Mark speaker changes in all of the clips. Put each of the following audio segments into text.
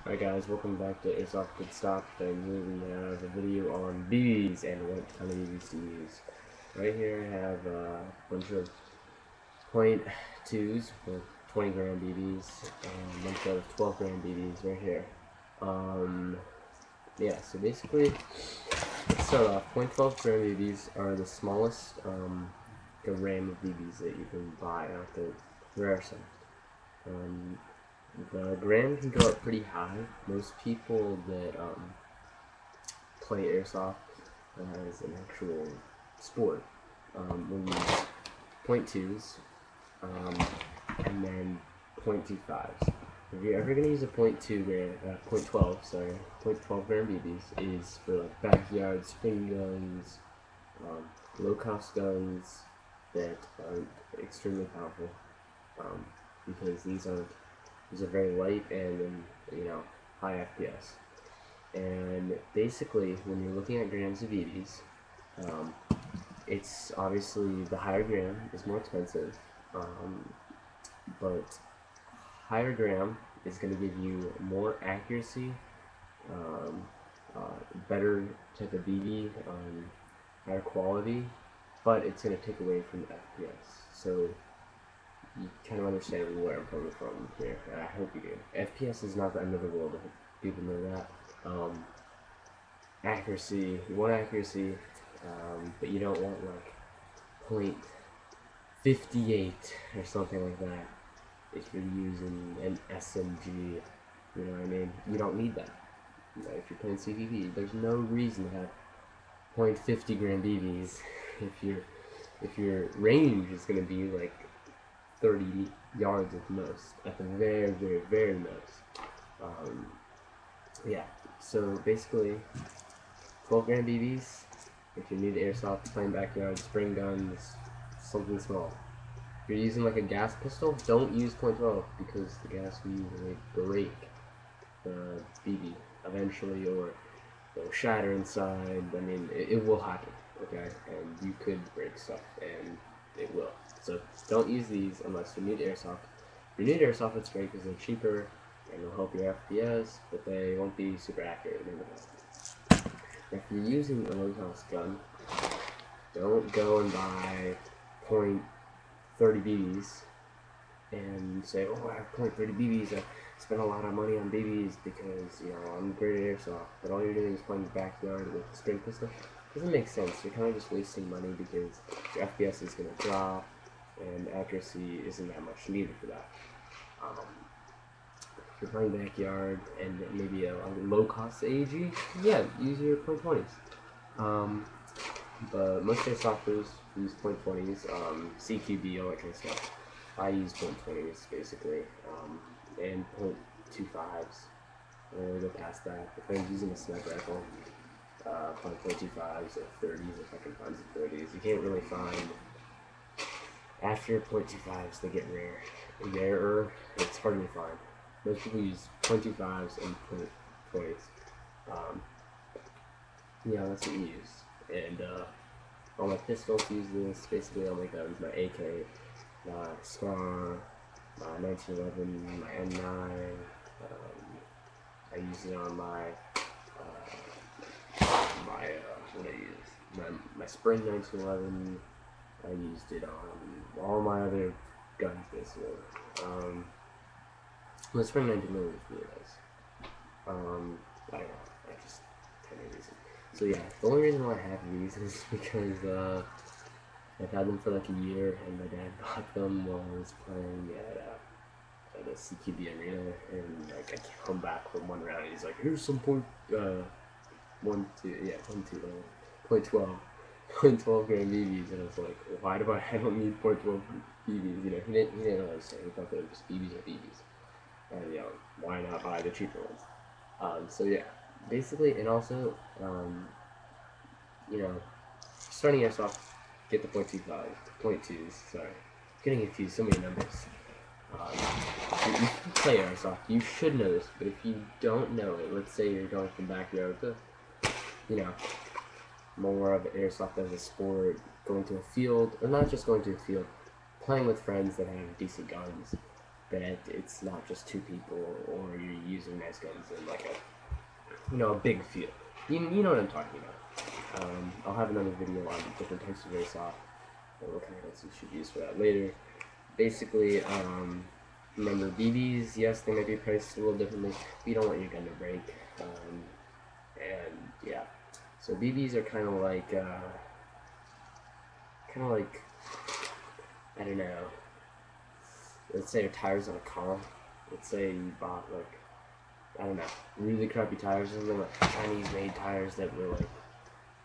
Speaker 1: Alright guys, welcome back to AirsoftPitStop, and here we have a video on BBs and what kind of BBs to use. Right here I have a bunch of .2s with 20 gram BBs and a bunch of 12 gram BBs right here. Yeah, so basically, let's start off. .12 gram BBs are the smallest gram of BBs that you can buy out there for Airsoft. The gram can go up pretty high. Most people that play airsoft as an actual sport will use .2s and then .25s. If you're ever going to use a .2 gram, .12, sorry, .12 gram BBs is for like backyard spring guns, low-cost guns that are extremely powerful because these are very light and high FPS. And basically, when you're looking at grams of BBs, it's obviously the higher gram is more expensive, but higher gram is going to give you more accuracy, better type of BB, higher quality, but it's going to take away from the FPS. So you kind of understand where I'm coming from here. I hope you do. FPS is not the end of the world. I hope people know that. Accuracy, you want accuracy, but you don't want like .58 or something like that if you're using an SMG. You know what I mean? You don't need that. If you're playing CVV, there's no reason to have .50 gram BBs if your range is going to be like 30 yards at most, at the very, very, very most. Yeah, so basically, 12 gram BBs, if you're new to airsoft, playing backyard, spring guns, something small. If you're using like a gas pistol, don't use .12 because the gas will usually break the BB eventually, or it'll shatter inside. I mean, it will happen, okay? And you could break stuff, and it will. So don't use these unless you're new to airsoft. If you're new to airsoft, it's great because they're cheaper and they'll help your FPS, but they won't be super accurate. If you're using a low-cost gun, don't go and buy .30 BBs and say, oh, I have .30 BBs. I spent a lot of money on BBs because I'm great at airsoft. But all you're doing is playing the backyard with a string pistol. Doesn't make sense. You're kind of just wasting money because your FPS is going to drop and accuracy isn't that much needed for that. If you're playing backyard and maybe a low-cost AEG, yeah, use your .20s. But most airsofters use .20s, CQB, all that kind of stuff. I use .20s basically, and .25s. I don't really go past that. If I'm using a sniper rifle, probably .25s or 30s if I can find some 30s. You can't really find, after .25s they get rarer, it's harder to find. Most people use .25s and .20s. Yeah, that's what you use. And all my pistols use this. Basically all my guns, my AK, my SCAR, my 1911, my M9. I use it on my what I use, my Spring 1911. I used it on all my other guns basically. The Spring 1911 is really nice. I don't know, I just kind of use it. So yeah, the only reason why I have these is because I've had them for like a year, and my dad bought them while I was playing at a CQB arena, and like I come back from one round, and he's like, "Here's some .12 gram BBs," and I was like, "Why do I don't need .12 BBs?" You know, he didn't know what I was saying. He thought they were just BBs or BBs, and why not buy the cheaper ones? So yeah, basically, and also, starting airsoft, get the .25, .2s. Sorry, getting confused. So many numbers. If you play airsoft, you should know this, but if you don't know it, let's say you're going from backyard to, more of airsoft as a sport, going to a field, or not just going to a field, playing with friends that have decent guns. that it's not just two people, or you're using nice guns in like a big field. You know what I'm talking about. I'll have another video on different types of airsoft and what kind of guns you should use for that later. Basically, remember BBs, yes, they might be priced a little differently, but you don't want your gun to break. And yeah, so BBs are kind of like, I don't know, let's say your tires on a car. Let's say you bought like, I don't know, really crappy tires, or like Chinese-made tires that were like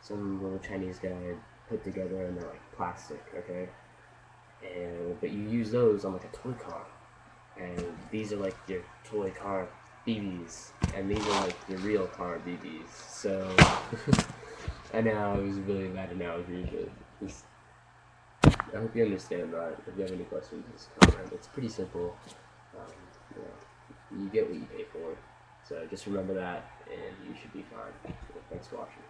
Speaker 1: some little Chinese guy put together, and they're like plastic, okay? But you use those on like a toy car, and these are like your toy car BBs, and these are like your real car BBs. So I know it was a really bad analogy, but I hope you understand that. If you have any questions, just comment. It's pretty simple. You get what you pay for. So just remember that, and you should be fine. Thanks for watching.